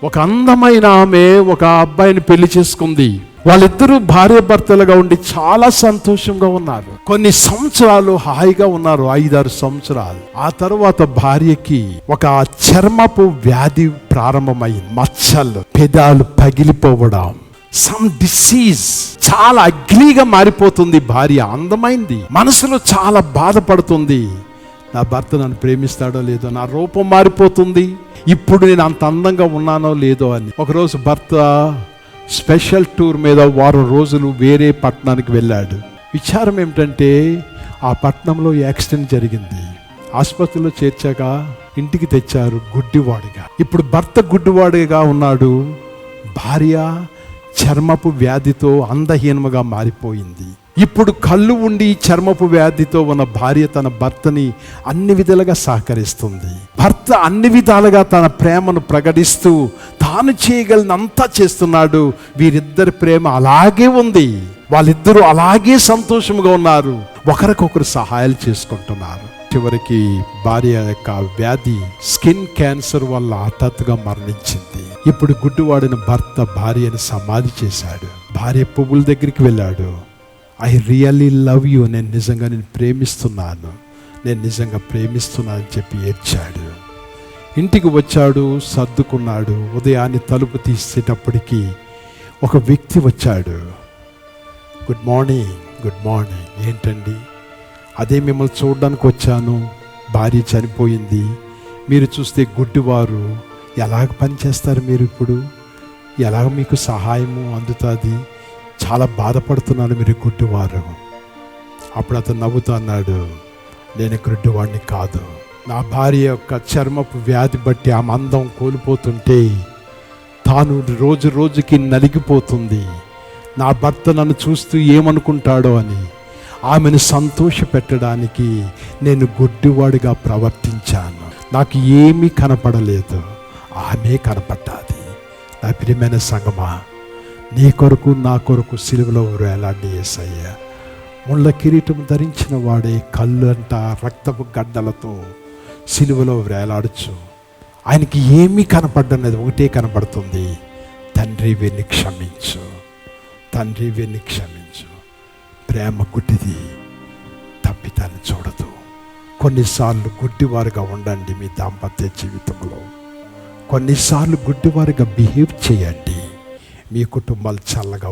ఒక అందమైన ఆమె ఒక అబ్బాయిని పెళ్లి చేసుకుంది. వాళ్ళిద్దరూ భార్య భర్తలుగా ఉండి చాలా సంతోషంగా ఉన్నారు. కొన్ని సంవత్సరాలు హాయిగా ఉన్నారు, 5-6 సంవత్సరాలు. ఆ తర్వాత భార్యకి ఒక చర్మపు వ్యాధి ప్రారంభమైంది. మచ్చలు, పెదాలు పగిలిపోవడం, సమ్ డిసీజ్. చాలా అగ్లీగా మారిపోతుంది భార్య. అందమైంది, మనసులో చాలా బాధపడుతుంది. నా భర్త నన్ను ప్రేమిస్తాడో లేదో, నా రూపం మారిపోతుంది, ఇప్పుడు నేను అంత అందంగా ఉన్నానో లేదో అని. ఒకరోజు భర్త స్పెషల్ టూర్ మీద 1 వారం రోజులు వేరే పట్టణానికి వెళ్ళాడు. విచారం ఏమిటంటే ఆ పట్టణంలో యాక్సిడెంట్ జరిగింది. ఆసుపత్రిలో చేర్చాక ఇంటికి తెచ్చారు గుడ్డివాడిగా. ఇప్పుడు భర్త గుడ్డివాడిగా ఉన్నాడు, భార్య చర్మపు వ్యాధితో అందహీనముగా మారిపోయింది. ఇప్పుడు కళ్ళు ఉండి చర్మపు వ్యాధితో ఉన్న భార్య తన భర్తని అన్ని విధాలుగా సహకరిస్తుంది. భర్త అన్ని విధాలుగా తన ప్రేమను ప్రకటిస్తూ తాను చేయగలిగినంతా చేస్తున్నాడు. వీరిద్దరి ప్రేమ అలాగే ఉంది. వాళ్ళిద్దరూ అలాగే సంతోషంగా ఉన్నారు, ఒకరికొకరు సహాయాలు చేసుకుంటున్నారు. చివరికి భార్య యొక్క వ్యాధి స్కిన్ క్యాన్సర్ వల్ల హఠాత్తుగా మరణించింది. ఇప్పుడు గుడ్డివాడిన భర్త భార్యను సమాధి చేశాడు. భార్య పువ్వుల దగ్గరికి వెళ్ళాడు. ఐ రియల్లీ లవ్ యూ, నేను నిజంగా నేను ప్రేమిస్తున్నాను, నేను నిజంగా ప్రేమిస్తున్నాను అని చెప్పి ఏడ్చాడు. ఇంటికి వచ్చాడు, సర్దుకున్నాడు. ఉదయాన్నే తలుపు తీసేటప్పటికి ఒక వ్యక్తి వచ్చాడు. Good morning, good morning. ఏంటండి? అదే మిమ్మల్ని చూడడానికి వచ్చాను, భార్య చనిపోయింది, మీరు చూస్తే గుడ్డివారు, ఎలాగ పనిచేస్తారు మీరు? ఇప్పుడు ఎలాగ మీకు సహాయము అందుతుంది? చాలా బాధపడుతున్నాను, మీరు గుడ్డివారు. అప్పుడు అతను నవ్వుతూ అన్నాడు, నేను గుడ్డివాడిని కాదు. నా భార్య యొక్క చర్మపు వ్యాధి బట్టి ఆమె అందం కోల్పోతుంటే తాను రోజు రోజుకి నలిగిపోతుంది. నా భర్త నన్ను చూస్తూ ఏమనుకుంటాడో అని ఆమెను సంతోష పెట్టడానికి నేను గుడ్డివాడిగా ప్రవర్తించాను. నాకు ఏమీ కనపడలేదు, ఆమె కనపడ్డాది. నా ప్రియమైన సంగమా, నీ కొరకు నా కొరకు సిలువలో వేలాడి యేసయ్య ముళ్ళ కిరీటం ధరించిన వాడే కళ్ళు అంట రక్తపు గడ్డలతో సిలువలో వేలాడుచు. ఆయనకి ఏమీ కనపడ్డనేది ఒకటే కనపడుతుంది, తండ్రి వీరిని క్షమించు, తండ్రి వీరిని క్షమించు. ప్రేమ గుడ్డిది, తప్పితాన్ని చూడదు. కొన్నిసార్లు గుడ్డివారుగా ఉండండి మీ దాంపత్య జీవితంలో. కొన్నిసార్లు గుడ్డివారుగా బిహేవ్ చేయండి, మీ కుటుంబాలు చల్లగా